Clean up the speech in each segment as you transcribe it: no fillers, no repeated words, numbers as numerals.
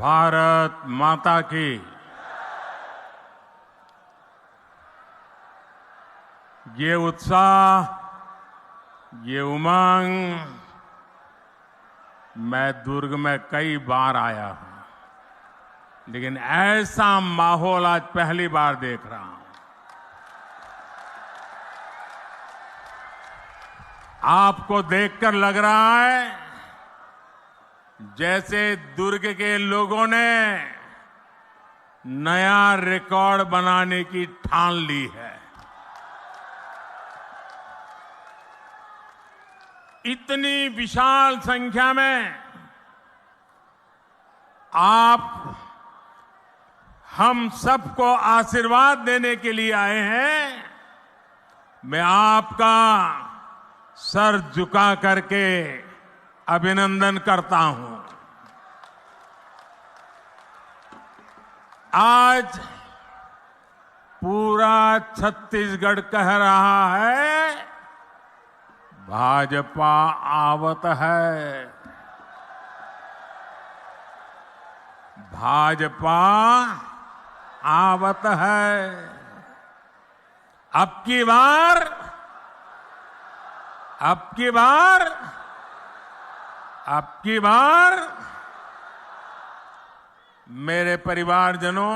भारत माता की। ये उत्साह, ये उमंग, मैं दुर्ग में कई बार आया हूं, लेकिन ऐसा माहौल आज पहली बार देख रहा हूं। आपको देखकर लग रहा है जैसे दुर्ग के लोगों ने नया रिकॉर्ड बनाने की ठान ली है। इतनी विशाल संख्या में आप हम सबको आशीर्वाद देने के लिए आए हैं। मैं आपका सर झुका करके अभिनंदन करता हूं। आज पूरा छत्तीसगढ़ कह रहा है, भाजपा आवत है, भाजपा आवत है। अब की बार मेरे परिवारजनों,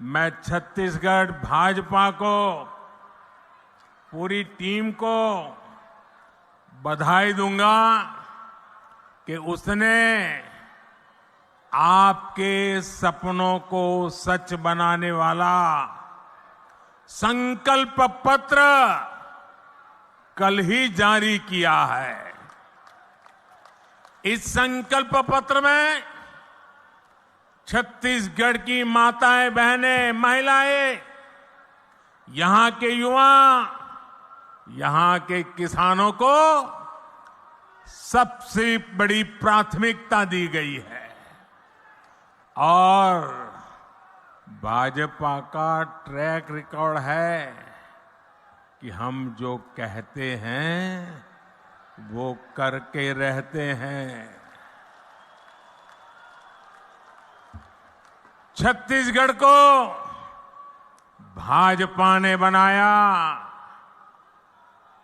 मैं छत्तीसगढ़ भाजपा को, पूरी टीम को बधाई दूंगा कि उसने आपके सपनों को सच बनाने वाला संकल्प पत्र कल ही जारी किया है। इस संकल्प पत्र में छत्तीसगढ़ की माताएं, बहनें, महिलाएं, यहां के युवा, यहां के किसानों को सबसे बड़ी प्राथमिकता दी गई है। और भाजपा का ट्रैक रिकॉर्ड है कि हम जो कहते हैं वो करके रहते हैं। छत्तीसगढ़ को भाजपा ने बनाया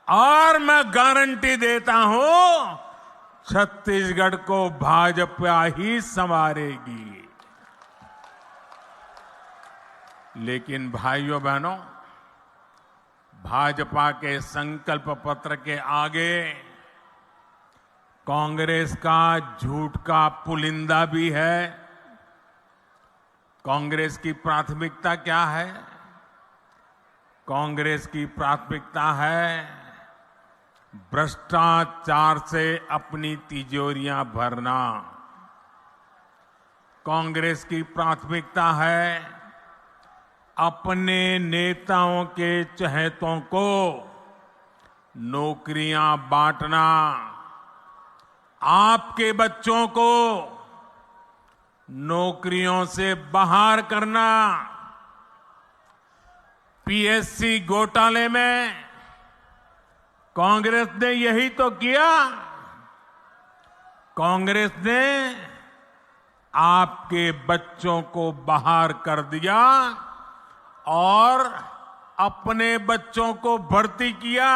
और मैं गारंटी देता हूं, छत्तीसगढ़ को भाजपा ही संवारेगी। लेकिन भाइयों बहनों, भाजपा के संकल्प पत्र के आगे कांग्रेस का झूठ का पुलिंदा भी है। कांग्रेस की प्राथमिकता क्या है? कांग्रेस की प्राथमिकता है भ्रष्टाचार से अपनी तिजोरियां भरना। कांग्रेस की प्राथमिकता है अपने नेताओं के चहेतों को नौकरियां बांटना, आपके बच्चों को नौकरियों से बाहर करना। पीएससी घोटाले में कांग्रेस ने यही तो किया। कांग्रेस ने आपके बच्चों को बाहर कर दिया और अपने बच्चों को भर्ती किया।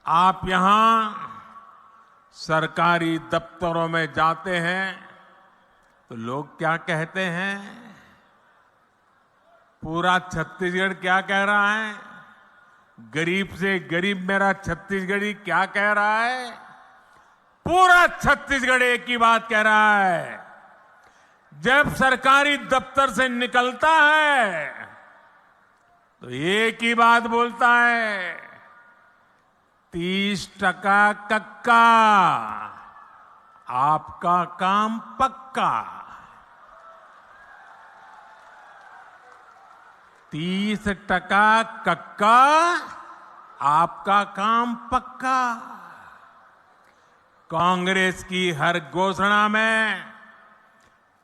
आप यहां सरकारी दफ्तरों में जाते हैं तो लोग क्या कहते हैं? पूरा छत्तीसगढ़ क्या कह रहा है? गरीब से गरीब मेरा छत्तीसगढ़ी क्या कह रहा है? पूरा छत्तीसगढ़ एक ही बात कह रहा है। जब सरकारी दफ्तर से निकलता है तो एक ही बात बोलता है, 30% कक्का, आपका काम पक्का। 30% कक्का, आपका काम पक्का। कांग्रेस की हर घोषणा में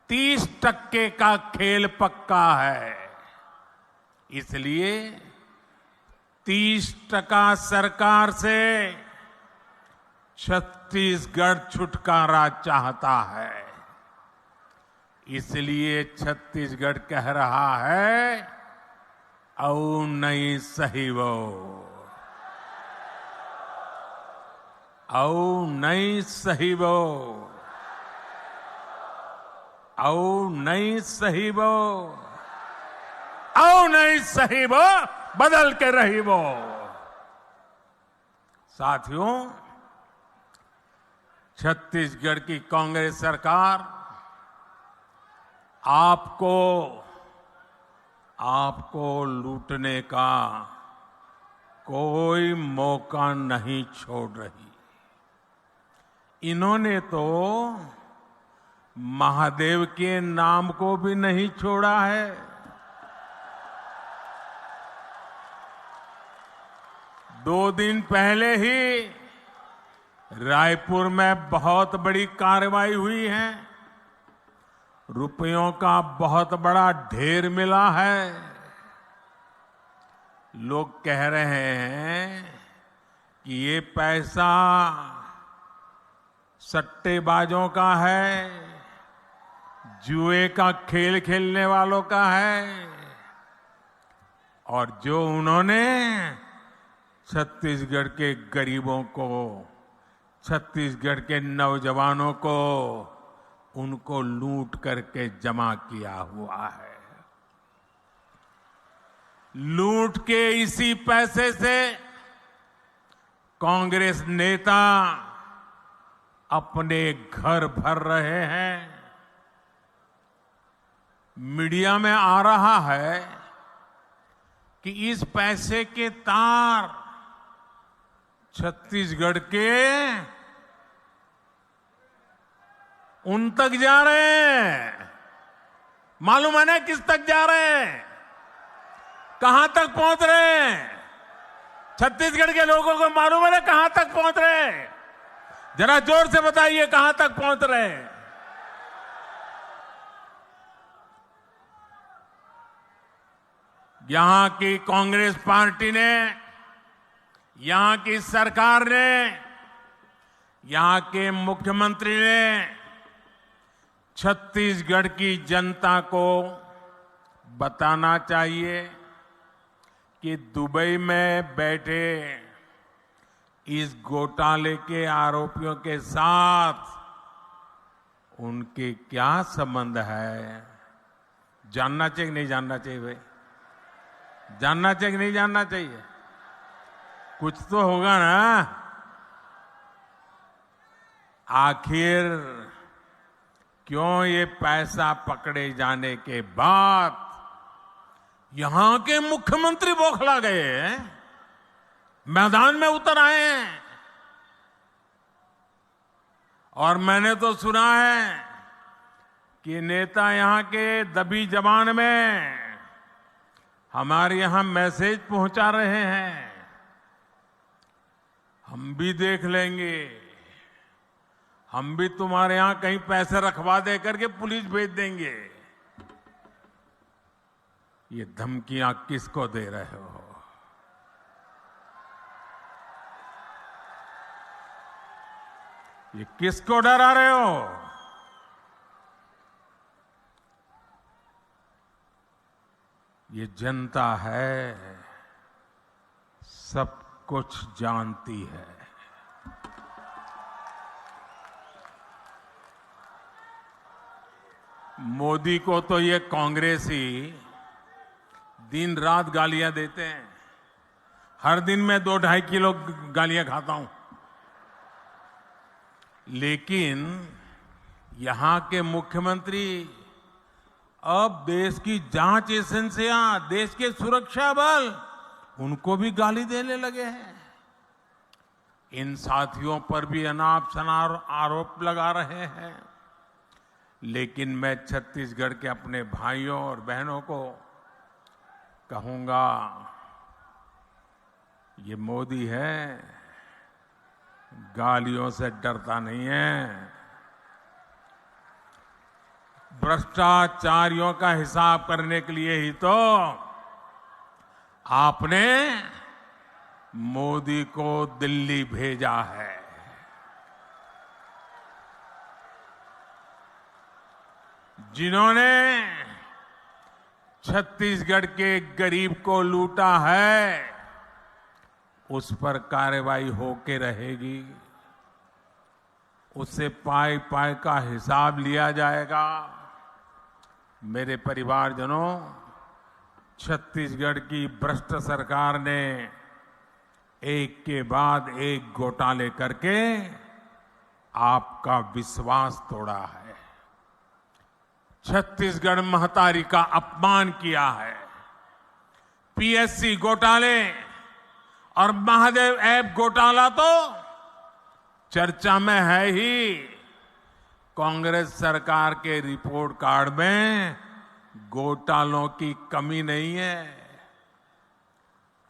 30% का खेल पक्का है। इसलिए 30% सरकार से छत्तीसगढ़ छुटकारा चाहता है। इसलिए छत्तीसगढ़ कह रहा है, औ नहीं सही वो, औ नहीं सही वो, औ नहीं सही वो, औ नहीं सही वो, बदल के रही वो। साथियों, छत्तीसगढ़ की कांग्रेस सरकार आपको लूटने का कोई मौका नहीं छोड़ रही। इन्होंने तो महादेव के नाम को भी नहीं छोड़ा है। दो दिन पहले ही रायपुर में बहुत बड़ी कार्रवाई हुई है। रुपयों का बहुत बड़ा ढेर मिला है। लोग कह रहे हैं कि ये पैसा सट्टेबाजों का है, जुए का खेल खेलने वालों का है, और जो उन्होंने छत्तीसगढ़ के गरीबों को, छत्तीसगढ़ के नौजवानों को, उनको लूट करके जमा किया हुआ है। लूट के इसी पैसे से कांग्रेस नेता अपने घर भर रहे हैं। मीडिया में आ रहा है कि इस पैसे के तार छत्तीसगढ़ के उन तक जा रहे हैं। मालूम है ना किस तक जा रहे हैं, कहां तक पहुंच रहे हैं? छत्तीसगढ़ के लोगों को मालूम है ना कहां तक पहुंच रहे हैं? जरा जोर से बताइए कहां तक पहुंच रहे हैं। यहां की कांग्रेस पार्टी ने, यहां की सरकार ने, यहां के मुख्यमंत्री ने छत्तीसगढ़ की जनता को बताना चाहिए कि दुबई में बैठे इस घोटाले के आरोपियों के साथ उनके क्या संबंध है। जानना चाहिए कि नहीं जानना चाहिए भाई? जानना चाहिए कि नहीं जानना चाहिए? कुछ तो होगा ना। आखिर क्यों ये पैसा पकड़े जाने के बाद यहां के मुख्यमंत्री बौखला गए हैं, मैदान में उतर आए हैं? और मैंने तो सुना है कि नेता यहां के दबी जबान में हमारे यहां मैसेज पहुंचा रहे हैं, हम भी देख लेंगे, हम भी तुम्हारे यहां कहीं पैसे रखवा दे करके पुलिस भेज देंगे। ये धमकियां किसको दे रहे हो? ये किसको डरा रहे हो? ये जनता है, सब कुछ जानती है। मोदी को तो ये कांग्रेसी दिन रात गालियां देते हैं। हर दिन मैं 2-2.5 किलो गालियां खाता हूं। लेकिन यहां के मुख्यमंत्री अब देश की जांच एजेंसियां, देश के सुरक्षा बल, उनको भी गाली देने लगे हैं। इन साथियों पर भी अनाप शनाप आरोप लगा रहे हैं। लेकिन मैं छत्तीसगढ़ के अपने भाइयों और बहनों को कहूंगा, ये मोदी है, गालियों से डरता नहीं है। भ्रष्टाचारियों का हिसाब करने के लिए ही तो आपने मोदी को दिल्ली भेजा है। जिन्होंने छत्तीसगढ़ के गरीब को लूटा है, उस पर कार्रवाई होके रहेगी। उससे पाई पाई का हिसाब लिया जाएगा। मेरे परिवारजनों, छत्तीसगढ़ की भ्रष्ट सरकार ने एक के बाद एक घोटाले करके आपका विश्वास तोड़ा है। छत्तीसगढ़ महतारी का अपमान किया है। पीएससी घोटाले और महादेव ऐप घोटाला तो चर्चा में है ही। कांग्रेस सरकार के रिपोर्ट कार्ड में घोटालों की कमी नहीं है।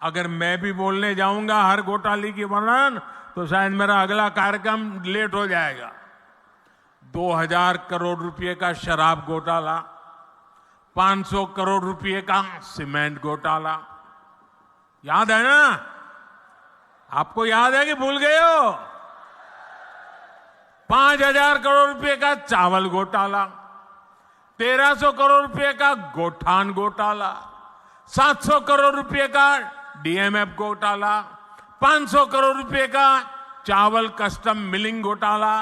अगर मैं भी बोलने जाऊंगा हर घोटाले की वर्णन, तो शायद मेरा अगला कार्यक्रम लेट हो जाएगा। 2000 करोड़ रुपए का शराब घोटाला, 500 करोड़ रुपए का सीमेंट घोटाला, याद है ना? आपको याद है कि भूल गए हो? 5000 करोड़ रुपए का चावल घोटाला, 1300 करोड़ रुपए का गोठान घोटाला, 700 करोड़ रुपए का डीएमएफ घोटाला, 500 करोड़ रुपए का चावल कस्टम मिलिंग घोटाला,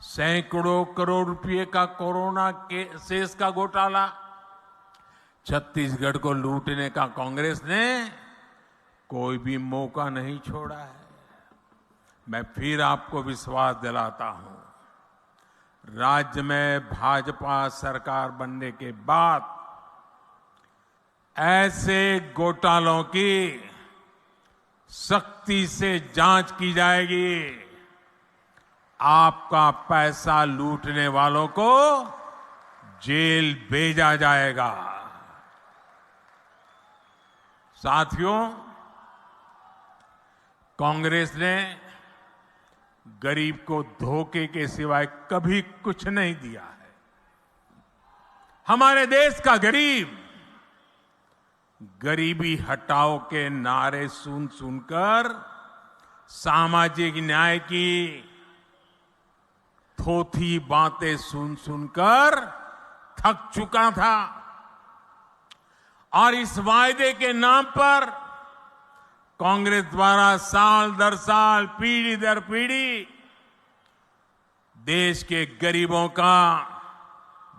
सैकड़ों करोड़ रुपए का कोरोना के सेस का घोटाला। छत्तीसगढ़ को लूटने का कांग्रेस ने कोई भी मौका नहीं छोड़ा है। मैं फिर आपको विश्वास दिलाता हूं, राज्य में भाजपा सरकार बनने के बाद ऐसे घोटालों की सख्ती से जांच की जाएगी। आपका पैसा लूटने वालों को जेल भेजा जाएगा। साथियों, कांग्रेस ने गरीब को धोखे के सिवाय कभी कुछ नहीं दिया है। हमारे देश का गरीब गरीबी हटाओ के नारे सुन सुनकर सामाजिक न्याय की थोथी बातें सुन सुनकर थक चुका था और इस वायदे के नाम पर कांग्रेस द्वारा साल दर साल, पीढ़ी दर पीढ़ी देश के गरीबों का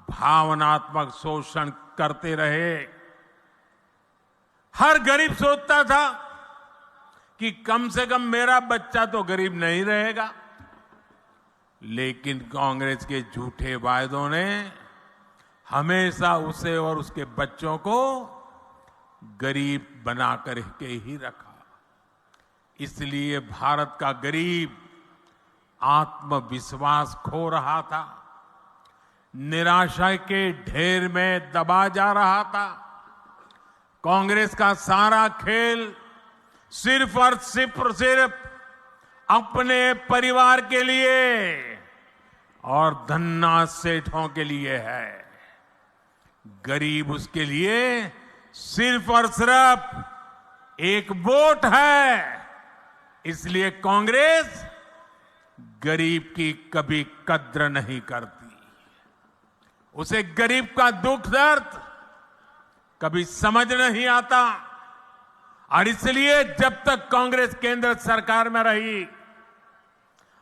भावनात्मक शोषण करते रहे। हर गरीब सोचता था कि कम से कम मेरा बच्चा तो गरीब नहीं रहेगा, लेकिन कांग्रेस के झूठे वायदों ने हमेशा उसे और उसके बच्चों को गरीब बना करके ही रखा। इसलिए भारत का गरीब आत्मविश्वास खो रहा था, निराशा के ढेर में दबा जा रहा था। कांग्रेस का सारा खेल सिर्फ और सिर्फ अपने परिवार के लिए और धन्ना सेठों के लिए है। गरीब उसके लिए सिर्फ और सिर्फ एक वोट है। इसलिए कांग्रेस गरीब की कभी कद्र नहीं करती। उसे गरीब का दुख दर्द कभी समझ नहीं आता और इसलिए जब तक कांग्रेस केंद्र सरकार में रही,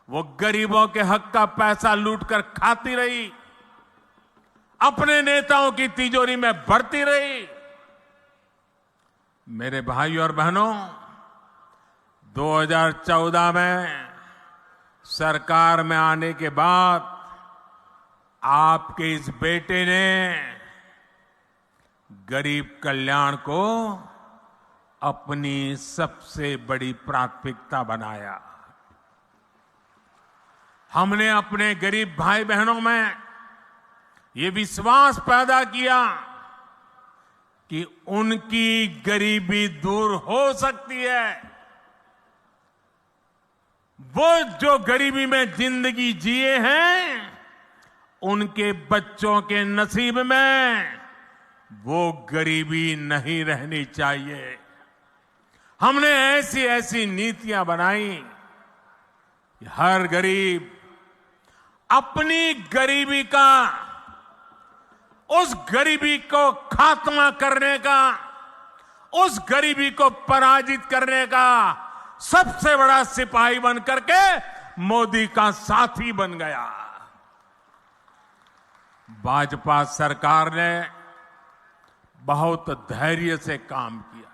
वो गरीबों के हक का पैसा लूटकर खाती रही, अपने नेताओं की तिजोरी में भरती रही। मेरे भाइयों और बहनों, 2014 में सरकार में आने के बाद आपके इस बेटे ने गरीब कल्याण को अपनी सबसे बड़ी प्राथमिकता बनाया। हमने अपने गरीब भाई बहनों में ये विश्वास पैदा किया कि उनकी गरीबी दूर हो सकती है। वो जो गरीबी में जिंदगी जिए हैं, उनके बच्चों के नसीब में वो गरीबी नहीं रहनी चाहिए। हमने ऐसी ऐसी नीतियां बनाई कि हर गरीब अपनी गरीबी का उस गरीबी को खात्मा करने का, उस गरीबी को पराजित करने का सबसे बड़ा सिपाही बन करके मोदी का साथी बन गया। भाजपा सरकार ने बहुत धैर्य से काम किया,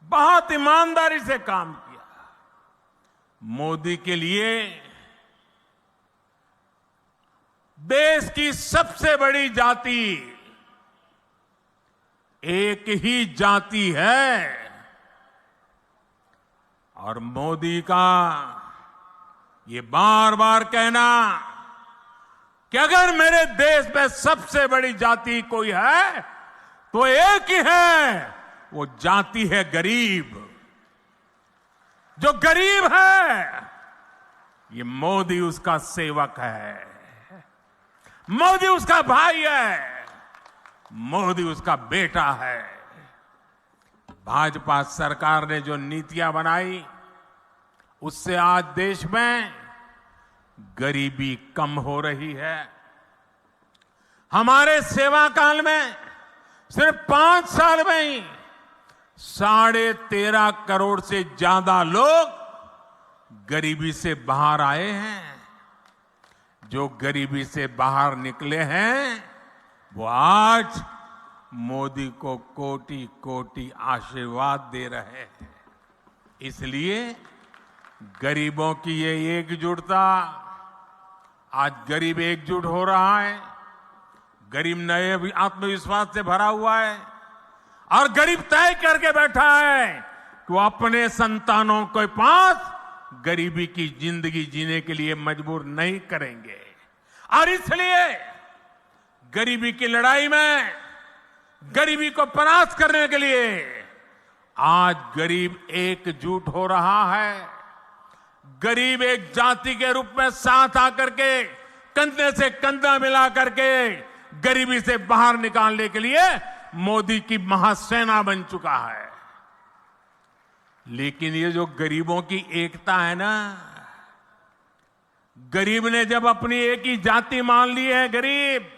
बहुत ईमानदारी से काम किया। मोदी के लिए देश की सबसे बड़ी जाति एक ही जाति है और मोदी का ये बार बार कहना कि अगर मेरे देश में सबसे बड़ी जाति कोई है तो एक ही है, वो जाति है गरीब। जो गरीब है ये मोदी उसका सेवक है, मोदी उसका भाई है, मोदी उसका बेटा है। भाजपा सरकार ने जो नीतियां बनाई उससे आज देश में गरीबी कम हो रही है। हमारे सेवा काल में सिर्फ 5 साल में ही 13.5 करोड़ से ज्यादा लोग गरीबी से बाहर आए हैं। जो गरीबी से बाहर निकले हैं वो आज मोदी को कोटि कोटि आशीर्वाद दे रहे हैं। इसलिए गरीबों की ये एकजुटता, आज गरीब एकजुट हो रहा है, गरीब नए आत्मविश्वास से भरा हुआ है और गरीब तय करके बैठा है कि वो अपने संतानों के पास गरीबी की जिंदगी जीने के लिए मजबूर नहीं करेंगे। और इसलिए गरीबी की लड़ाई में, गरीबी को परास्त करने के लिए आज गरीब एकजुट हो रहा है। गरीब एक जाति के रूप में साथ आकर के कंधे से कंधा मिला करके गरीबी से बाहर निकालने के लिए मोदी की महासेना बन चुका है। लेकिन ये जो गरीबों की एकता है ना, गरीब ने जब अपनी एक ही जाति मान ली है गरीब,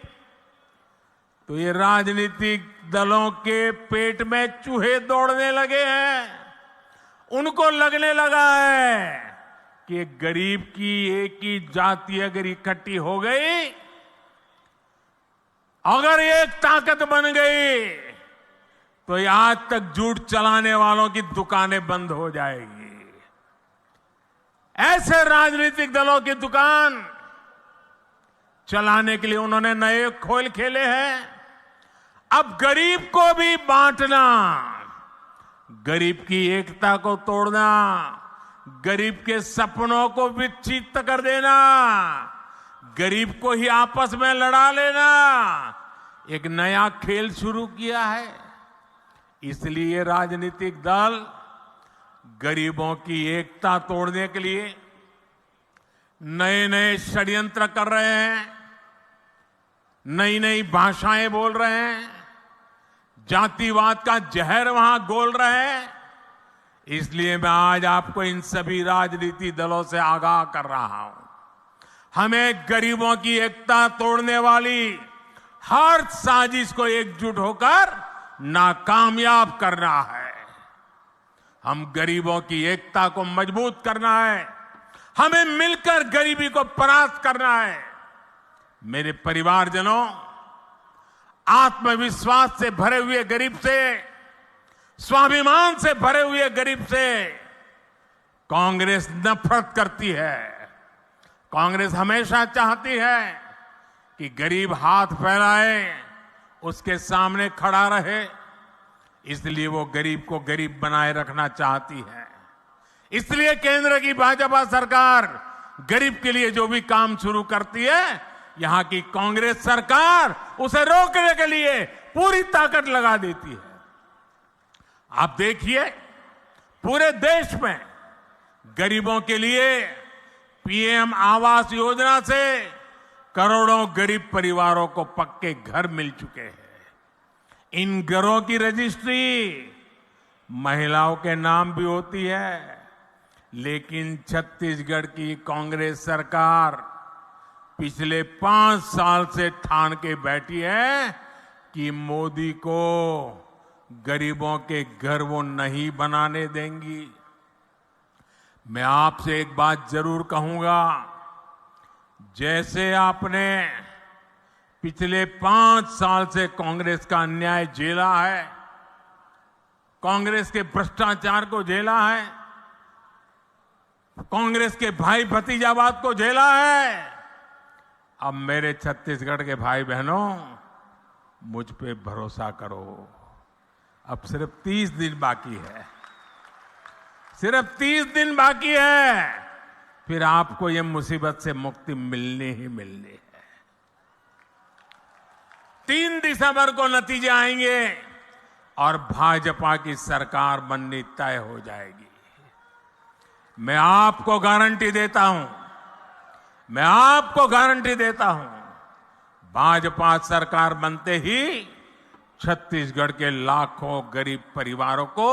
तो ये राजनीतिक दलों के पेट में चूहे दौड़ने लगे हैं। उनको लगने लगा है कि गरीब की एक ही जाति अगर इकट्ठी हो गई, अगर एक ताकत बन गई, तो ये आज तक झूठ चलाने वालों की दुकानें बंद हो जाएगी। ऐसे राजनीतिक दलों की दुकान चलाने के लिए उन्होंने नए खेल खेले हैं। अब गरीब को भी बांटना, गरीब की एकता को तोड़ना, गरीब के सपनों को विच्छिन्न कर देना, गरीब को ही आपस में लड़ा लेना, एक नया खेल शुरू किया है। इसलिए राजनीतिक दल गरीबों की एकता तोड़ने के लिए नए नए षड्यंत्र कर रहे हैं, नई नई भाषाएं बोल रहे हैं, जातिवाद का जहर वहां घोल रहे हैं। इसलिए मैं आज आपको इन सभी राजनीतिक दलों से आगाह कर रहा हूं, हमें गरीबों की एकता तोड़ने वाली हर साजिश को एकजुट होकर नाकामयाब करना है। हम गरीबों की एकता को मजबूत करना है, हमें मिलकर गरीबी को परास्त करना है। मेरे परिवारजनों, आत्मविश्वास से भरे हुए गरीब से, स्वाभिमान से भरे हुए गरीब से कांग्रेस नफरत करती है। कांग्रेस हमेशा चाहती है कि गरीब हाथ फैलाए, उसके सामने खड़ा रहे, इसलिए वो गरीब को गरीब बनाए रखना चाहती है। इसलिए केंद्र की भाजपा सरकार गरीब के लिए जो भी काम शुरू करती है, यहां की कांग्रेस सरकार उसे रोकने के लिए पूरी ताकत लगा देती है। आप देखिए, पूरे देश में गरीबों के लिए पीएम आवास योजना से करोड़ों गरीब परिवारों को पक्के घर मिल चुके हैं। इन घरों की रजिस्ट्री महिलाओं के नाम भी होती है, लेकिन छत्तीसगढ़ की कांग्रेस सरकार पिछले 5 साल से ठान के बैठी है कि मोदी को गरीबों के घर वो नहीं बनाने देंगी। मैं आपसे एक बात जरूर कहूंगा, जैसे आपने पिछले 5 साल से कांग्रेस का अन्याय झेला है, कांग्रेस के भ्रष्टाचार को झेला है, कांग्रेस के भाई भतीजावाद को झेला है, अब मेरे छत्तीसगढ़ के भाई बहनों मुझ पे भरोसा करो। अब सिर्फ 30 दिन बाकी है, सिर्फ 30 दिन बाकी है, फिर आपको ये मुसीबत से मुक्ति मिलनी ही मिलनी है। 3 दिसंबर को नतीजे आएंगे और भाजपा की सरकार बननी तय हो जाएगी। मैं आपको गारंटी देता हूं, मैं आपको गारंटी देता हूं, भाजपा सरकार बनते ही छत्तीसगढ़ के लाखों गरीब परिवारों को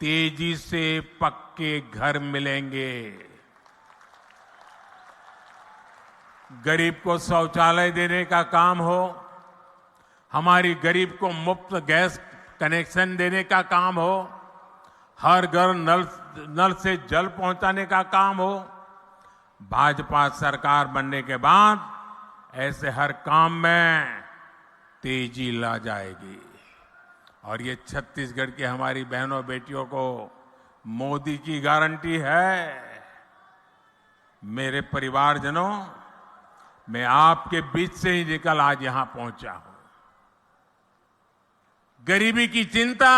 तेजी से पक्के घर मिलेंगे। गरीब को शौचालय देने का काम हो, हमारी गरीब को मुफ्त गैस कनेक्शन देने का काम हो, हर घर नल से जल पहुंचाने का काम हो, भाजपा सरकार बनने के बाद ऐसे हर काम में तेजी ला जाएगी। और ये छत्तीसगढ़ की हमारी बहनों बेटियों को मोदी की गारंटी है। मेरे परिवारजनों, मैं आपके बीच से ही निकल आज यहां पहुंचा हूं। गरीबी की चिंता,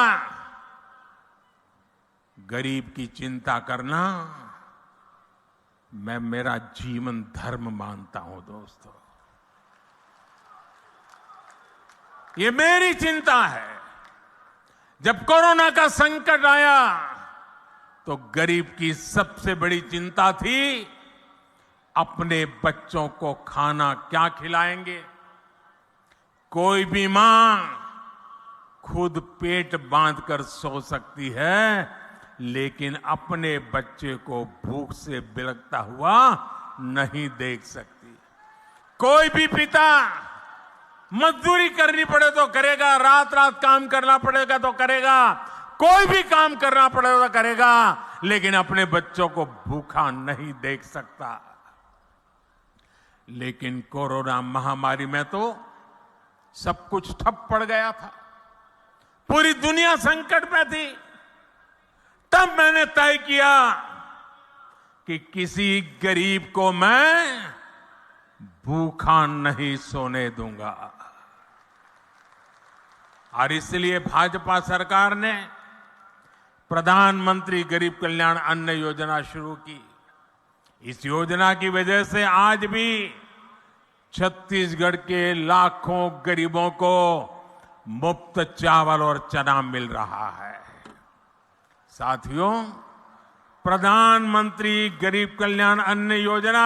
गरीब की चिंता करना मैं मेरा जीवन धर्म मानता हूं दोस्तों। ये मेरी चिंता है। जब कोरोना का संकट आया तो गरीब की सबसे बड़ी चिंता थी अपने बच्चों को खाना क्या खिलाएंगे। कोई भी मां खुद पेट बांधकर सो सकती है, लेकिन अपने बच्चे को भूख से बिलखता हुआ नहीं देख सकती। कोई भी पिता मजदूरी करनी पड़े तो करेगा, रात रात काम करना पड़ेगा तो करेगा, कोई भी काम करना पड़ेगा तो करेगा, लेकिन अपने बच्चों को भूखा नहीं देख सकता। लेकिन कोरोना महामारी में तो सब कुछ ठप पड़ गया था, पूरी दुनिया संकट में थी। तब मैंने तय किया कि किसी गरीब को मैं भूखा नहीं सोने दूंगा। और इसलिए भाजपा सरकार ने प्रधानमंत्री गरीब कल्याण अन्न योजना शुरू की। इस योजना की वजह से आज भी छत्तीसगढ़ के लाखों गरीबों को मुफ्त चावल और चना मिल रहा है। साथियों, प्रधानमंत्री गरीब कल्याण अन्न योजना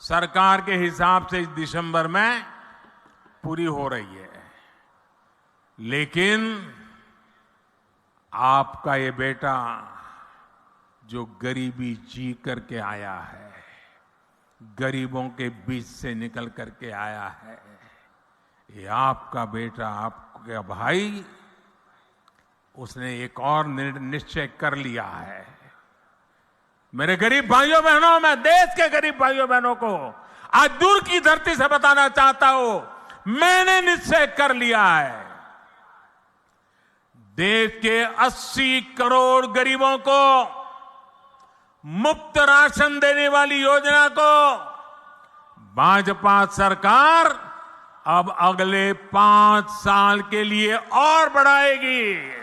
सरकार के हिसाब से इस दिसंबर में पूरी हो रही है, लेकिन आपका ये बेटा जो गरीबी जी करके आया है, गरीबों के बीच से निकल करके आया है, ये आपका बेटा, आपका भाई, उसने एक और निश्चय कर लिया है। मेरे गरीब भाइयों बहनों, मैं देश के गरीब भाइयों बहनों को आज दूर की धरती से बताना चाहता हूं, मैंने निश्चय कर लिया है। देश के 80 करोड़ गरीबों को मुफ्त राशन देने वाली योजना को भाजपा सरकार अब अगले 5 साल के लिए और बढ़ाएगी।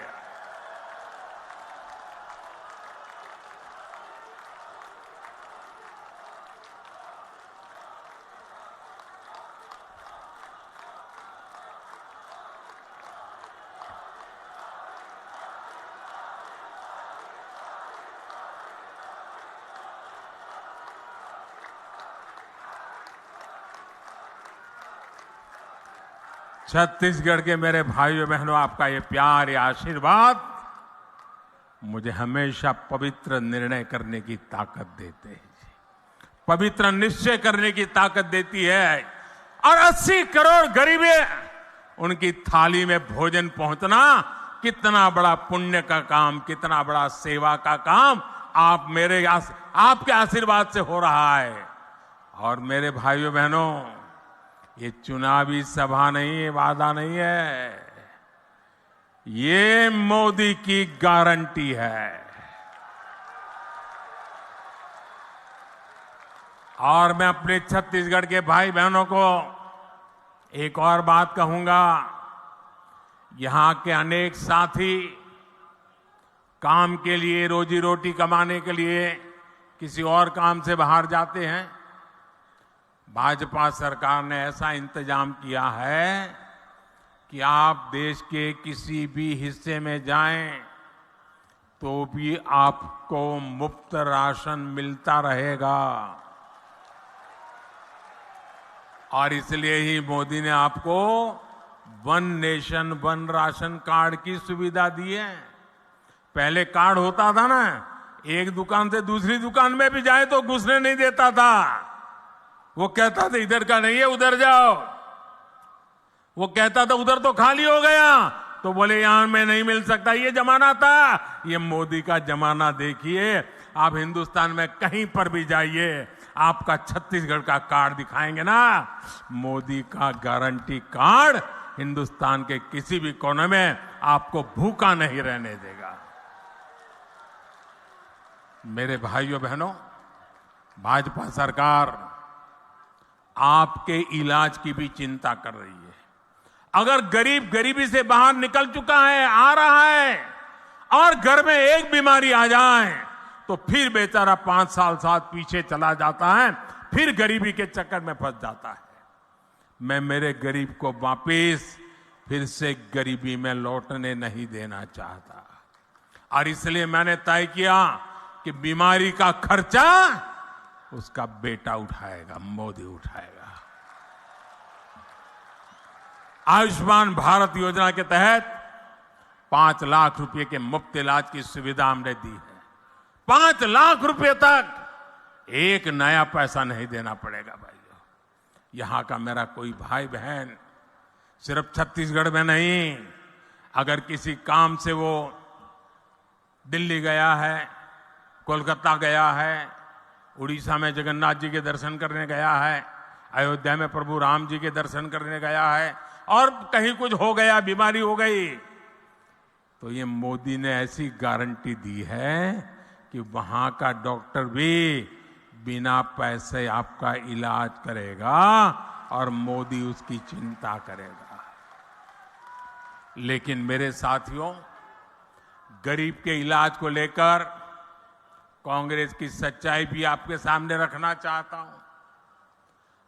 छत्तीसगढ़ के मेरे भाइयों बहनों, आपका ये प्यार, ये आशीर्वाद मुझे हमेशा पवित्र निर्णय करने की ताकत देते हैं। पवित्र निश्चय करने की ताकत देती है और 80 करोड़ गरीबे उनकी थाली में भोजन पहुंचना कितना बड़ा पुण्य का काम, कितना बड़ा सेवा का काम आपके आशीर्वाद से हो रहा है। और मेरे भाइयों बहनों, ये चुनावी सभा नहीं है, वादा नहीं है, ये मोदी की गारंटी है। और मैं अपने छत्तीसगढ़ के भाई बहनों को एक और बात कहूंगा, यहां के अनेक साथी काम के लिए, रोजी रोटी कमाने के लिए किसी और काम से बाहर जाते हैं। भाजपा सरकार ने ऐसा इंतजाम किया है कि आप देश के किसी भी हिस्से में जाएं तो भी आपको मुफ्त राशन मिलता रहेगा। और इसलिए ही मोदी ने आपको one nation one ration card की सुविधा दी है। पहले कार्ड होता था ना, एक दुकान से दूसरी दुकान में भी जाए तो घुसने नहीं देता था। वो कहता था इधर का नहीं है, उधर जाओ। वो कहता था उधर तो खाली हो गया, तो बोले यहां में नहीं मिल सकता। ये जमाना था। ये मोदी का जमाना देखिए। आप हिंदुस्तान में कहीं पर भी जाइए, आपका छत्तीसगढ़ का कार्ड दिखाएंगे ना, मोदी का गारंटी कार्ड हिंदुस्तान के किसी भी कोने में आपको भूखा नहीं रहने देगा। मेरे भाइयों बहनों, भाजपा सरकार आपके इलाज की भी चिंता कर रही है। अगर गरीब गरीबी से बाहर निकल चुका है, आ रहा है, और घर में एक बीमारी आ जाए तो फिर बेचारा 5 साल साथ पीछे चला जाता है, फिर गरीबी के चक्कर में फंस जाता है। मैं मेरे गरीब को वापिस फिर से गरीबी में लौटने नहीं देना चाहता। और इसलिए मैंने तय किया कि बीमारी का खर्चा उसका बेटा उठाएगा, मोदी उठाएगा। आयुष्मान भारत योजना के तहत 5 लाख रुपए के मुफ्त इलाज की सुविधा हमने दी है। 5 लाख रुपए तक एक नया पैसा नहीं देना पड़ेगा भाइयों। यहां का मेरा कोई भाई बहन सिर्फ छत्तीसगढ़ में नहीं, अगर किसी काम से वो दिल्ली गया है, कोलकाता गया है, उड़ीसा में जगन्नाथ जी के दर्शन करने गया है, अयोध्या में प्रभु राम जी के दर्शन करने गया है, और कहीं कुछ हो गया, बीमारी हो गई, तो ये मोदी ने ऐसी गारंटी दी है कि वहां का डॉक्टर भी बिना पैसे आपका इलाज करेगा और मोदी उसकी चिंता करेगा। लेकिन मेरे साथियों, गरीब के इलाज को लेकर कांग्रेस की सच्चाई भी आपके सामने रखना चाहता हूं।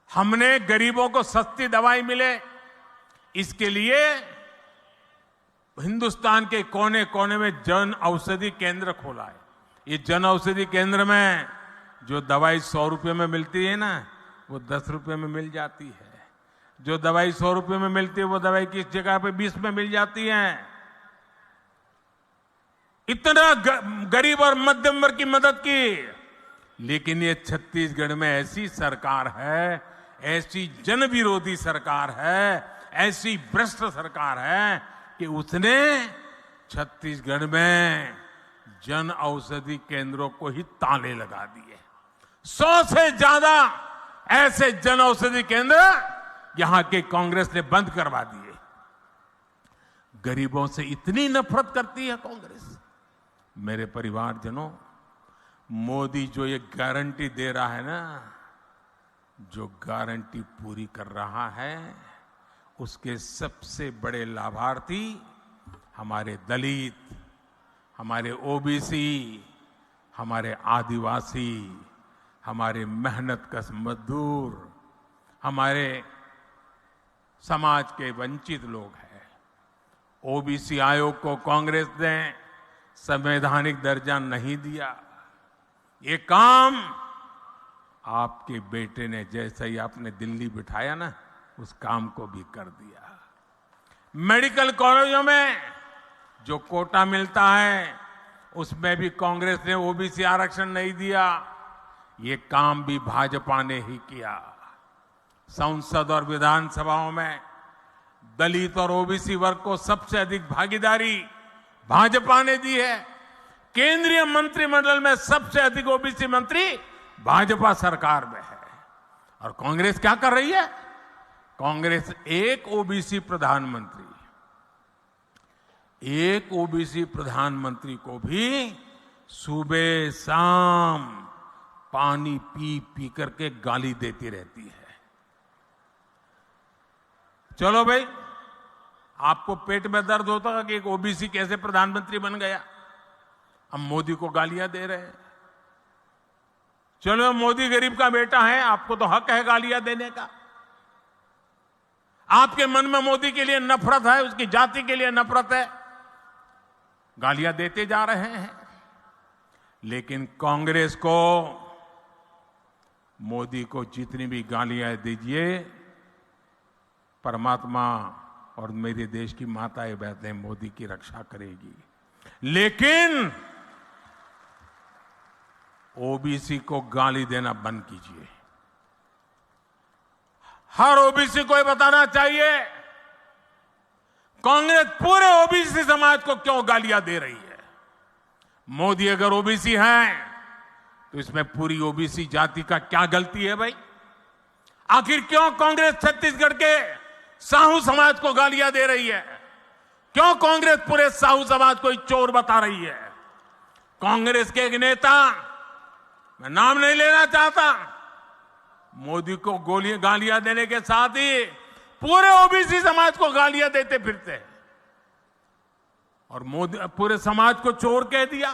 हमने गरीबों को सस्ती दवाई मिले, इसके लिए हिंदुस्तान के कोने कोने में जन औषधि केंद्र खोला है। ये जन औषधि केंद्र में जो दवाई 100 रुपए में मिलती है ना, वो 10 रुपए में मिल जाती है। जो दवाई 100 रुपए में मिलती है, वो दवाई किस जगह पे 20 में मिल जाती है। इतना गरीब और मध्यम वर्ग की मदद की। लेकिन ये छत्तीसगढ़ में ऐसी सरकार है, ऐसी जन विरोधी सरकार है, ऐसी भ्रष्ट सरकार है कि उसने छत्तीसगढ़ में जन औषधि केंद्रों को ही ताले लगा दिए। 100 से ज्यादा ऐसे जन औषधि केंद्र यहां के कांग्रेस ने बंद करवा दिए। गरीबों से इतनी नफरत करती है कांग्रेस। मेरे परिवारजनों, मोदी जो ये गारंटी दे रहा है ना, जो गारंटी पूरी कर रहा है, उसके सबसे बड़े लाभार्थी हमारे दलित, हमारे ओबीसी, हमारे आदिवासी, हमारे मेहनतकश मजदूर, हमारे समाज के वंचित लोग हैं। ओबीसी आयोग को कांग्रेस ने संवैधानिक दर्जा नहीं दिया। ये काम आपके बेटे ने, जैसे ही आपने दिल्ली बिठाया ना, उस काम को भी कर दिया। मेडिकल कॉलेजों में जो कोटा मिलता है, उसमें भी कांग्रेस ने ओबीसी आरक्षण नहीं दिया। ये काम भी भाजपा ने ही किया। संसद और विधानसभाओं में दलित और ओबीसी वर्ग को सबसे अधिक भागीदारी भाजपा ने दी है। केंद्रीय मंत्रिमंडल में सबसे अधिक ओबीसी मंत्री भाजपा सरकार में है। और कांग्रेस क्या कर रही है? कांग्रेस एक ओबीसी प्रधानमंत्री को भी सुबह शाम पानी पी पी करके गाली देती रहती है। चलो भाई, आपको पेट में दर्द होता है कि एक ओबीसी कैसे प्रधानमंत्री बन गया, अब मोदी को गालियां दे रहे हैं। चलो, मोदी गरीब का बेटा है, आपको तो हक है गालियां देने का। आपके मन में मोदी के लिए नफरत है, उसकी जाति के लिए नफरत है, गालियां देते जा रहे हैं। लेकिन कांग्रेस को मोदी को जितनी भी गालियां दीजिए, परमात्मा और मेरे देश की माताएं बहनें मोदी की रक्षा करेगी। लेकिन ओबीसी को गाली देना बंद कीजिए। हर ओबीसी को ये बताना चाहिए कांग्रेस पूरे ओबीसी समाज को क्यों गालियां दे रही है। मोदी अगर ओबीसी हैं तो इसमें पूरी ओबीसी जाति का क्या गलती है भाई? आखिर क्यों कांग्रेस छत्तीसगढ़ के साहू समाज को गालियां दे रही है? क्यों कांग्रेस पूरे साहू समाज को चोर बता रही है? कांग्रेस के एक नेता, मैं नाम नहीं लेना चाहता, मोदी को गालियां देने के साथ ही पूरे ओबीसी समाज को गालियां देते फिरते हैं और मोदी पूरे समाज को चोर कह दिया।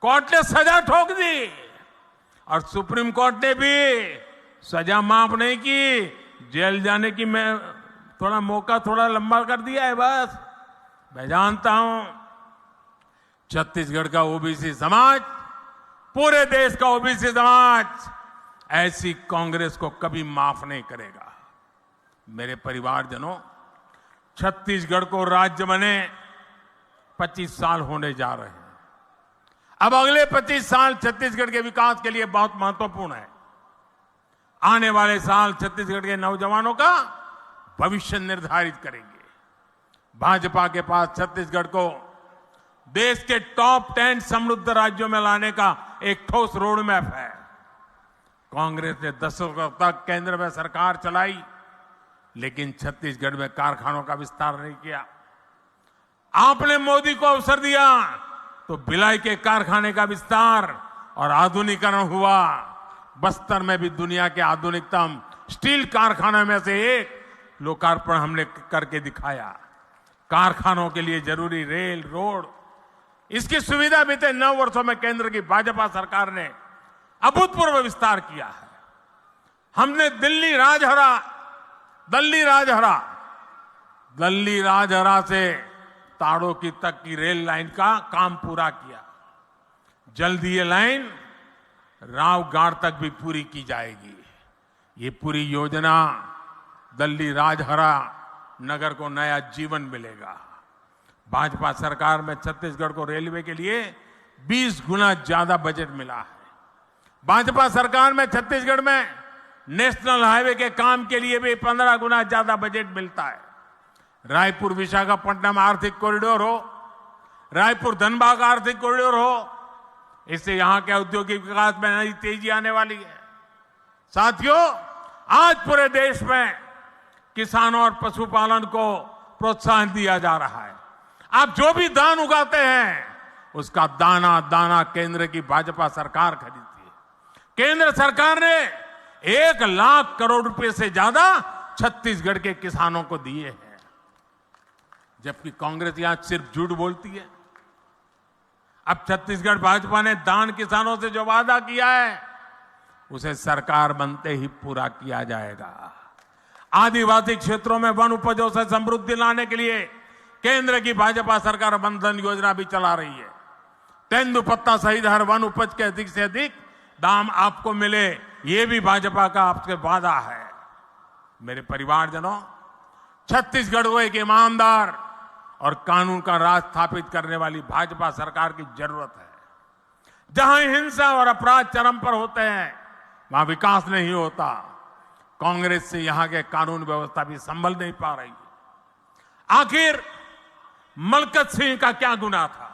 कोर्ट ने सजा ठोक दी और सुप्रीम कोर्ट ने भी सजा माफ नहीं की, जेल जाने की मैं थोड़ा मौका थोड़ा लंबा कर दिया है बस। मैं जानता हूं छत्तीसगढ़ का ओबीसी समाज, पूरे देश का ओबीसी समाज ऐसी कांग्रेस को कभी माफ नहीं करेगा। मेरे परिवारजनों, छत्तीसगढ़ को राज्य बने 25 साल होने जा रहे हैं। अब अगले 25 साल छत्तीसगढ़ के विकास के लिए बहुत महत्वपूर्ण है। आने वाले साल छत्तीसगढ़ के नौजवानों का भविष्य निर्धारित करेंगे। भाजपा के पास छत्तीसगढ़ को देश के टॉप 10 समृद्ध राज्यों में लाने का एक ठोस रोड मैप है। कांग्रेस ने दशकों तक केंद्र में सरकार चलाई, लेकिन छत्तीसगढ़ में कारखानों का विस्तार नहीं किया। आपने मोदी को अवसर दिया तो भिलाई के कारखाने का विस्तार और आधुनिकीकरण हुआ। बस्तर में भी दुनिया के आधुनिकतम स्टील कारखाने में से एक लोकार्पण हमने करके दिखाया। कारखानों के लिए जरूरी रेल, रोड, इसकी सुविधा बीते 9 वर्षों में केंद्र की भाजपा सरकार ने अभूतपूर्व विस्तार किया है। हमने दिल्ली राजहरा से ताड़ोकी तक की रेल लाइन का काम पूरा किया। जल्दी ये लाइन रावगढ़ तक भी पूरी की जाएगी। ये पूरी योजना दिल्ली राजहरा नगर को नया जीवन मिलेगा। भाजपा सरकार में छत्तीसगढ़ को रेलवे के लिए 20 गुना ज्यादा बजट मिला है। भाजपा सरकार में छत्तीसगढ़ में नेशनल हाईवे के काम के लिए भी 15 गुना ज्यादा बजट मिलता है। रायपुर विशाखापट्टनम आर्थिक कॉरिडोर हो, रायपुर धनबाद आर्थिक कॉरिडोर हो, इससे यहां के औद्योगिक विकास में नई तेजी आने वाली है। साथियों, आज पूरे देश में किसानों और पशुपालन को प्रोत्साहन दिया जा रहा है। आप जो भी धान उगाते हैं उसका दाना दाना केंद्र की भाजपा सरकार खरीदती है। केंद्र सरकार ने 1 लाख करोड़ रुपए से ज्यादा छत्तीसगढ़ के किसानों को दिए हैं, जबकि कांग्रेस यहां सिर्फ झूठ बोलती है। अब छत्तीसगढ़ भाजपा ने दान किसानों से जो वादा किया है उसे सरकार बनते ही पूरा किया जाएगा। आदिवासी क्षेत्रों में वन उपजों से समृद्धि लाने के लिए केंद्र की भाजपा सरकार वन धन योजना भी चला रही है। तेंदुपत्ता सहित हर वन उपज के अधिक से अधिक दाम आपको मिले, ये भी भाजपा का आपसे वादा है। मेरे परिवारजनों, छत्तीसगढ़ को एक ईमानदार और कानून का राज स्थापित करने वाली भाजपा सरकार की जरूरत है। जहां हिंसा और अपराध चरम पर होते हैं वहां विकास नहीं होता। कांग्रेस से यहां के कानून व्यवस्था भी संभल नहीं पा रही। आखिर मलकत सिंह का क्या गुनाह था?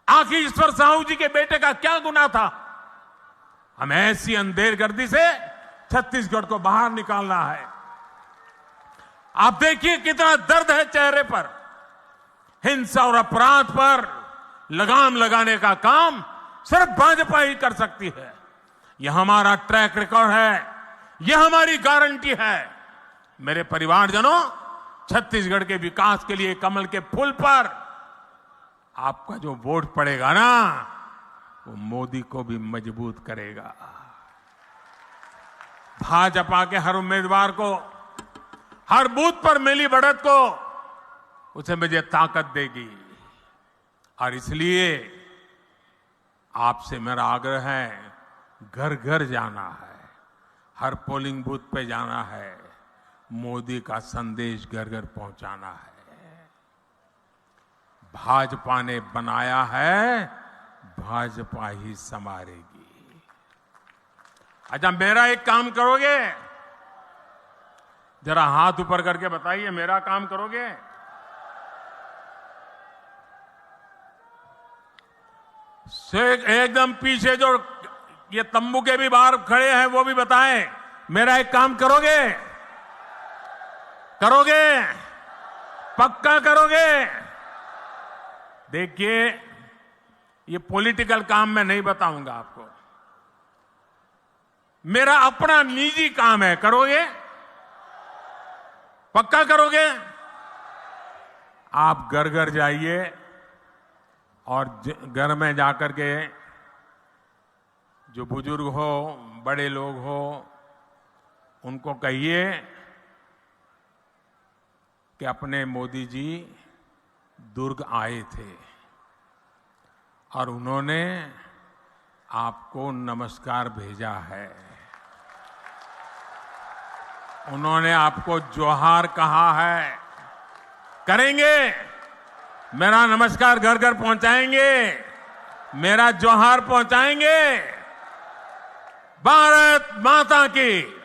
आखिर ईश्वर साहू जी के बेटे का क्या गुनाह था? हमें ऐसी अंधेरगर्दी से छत्तीसगढ़ को बाहर निकालना है। आप देखिए कितना दर्द है चेहरे पर। हिंसा और अपराध पर लगाम लगाने का काम सिर्फ भाजपा ही कर सकती है। यह हमारा ट्रैक रिकॉर्ड है, यह हमारी गारंटी है। मेरे परिवारजनों, छत्तीसगढ़ के विकास के लिए कमल के फूल पर आपका जो वोट पड़ेगा ना, वो मोदी को भी मजबूत करेगा। भाजपा के हर उम्मीदवार को, हर बूथ पर मिली बढ़त को उसे मुझे ताकत देगी। और इसलिए आपसे मेरा आग्रह है, घर घर जाना है, हर पोलिंग बूथ पे जाना है, मोदी का संदेश घर घर पहुंचाना है। भाजपा ने बनाया है, भाजपा ही संवारेगी। अच्छा, मेरा एक काम करोगे? जरा हाथ ऊपर करके बताइए, मेरा काम करोगे? एकदम पीछे जो ये तंबू के भी बाहर खड़े हैं वो भी बताएं, मेरा एक काम करोगे? करोगे? पक्का करोगे? देखिए, ये पॉलिटिकल काम मैं नहीं बताऊंगा आपको, मेरा अपना निजी काम है। करोगे? पक्का करोगे? आप घर घर जाइए और घर में जाकर के जो बुजुर्ग हो, बड़े लोग हो, उनको कहिए कि अपने मोदी जी दुर्ग आए थे और उन्होंने आपको नमस्कार भेजा है, उन्होंने आपको जोहार कहा है। करेंगे? मेरा नमस्कार घर घर पहुंचाएंगे? मेरा जोहार पहुंचाएंगे? भारत माता की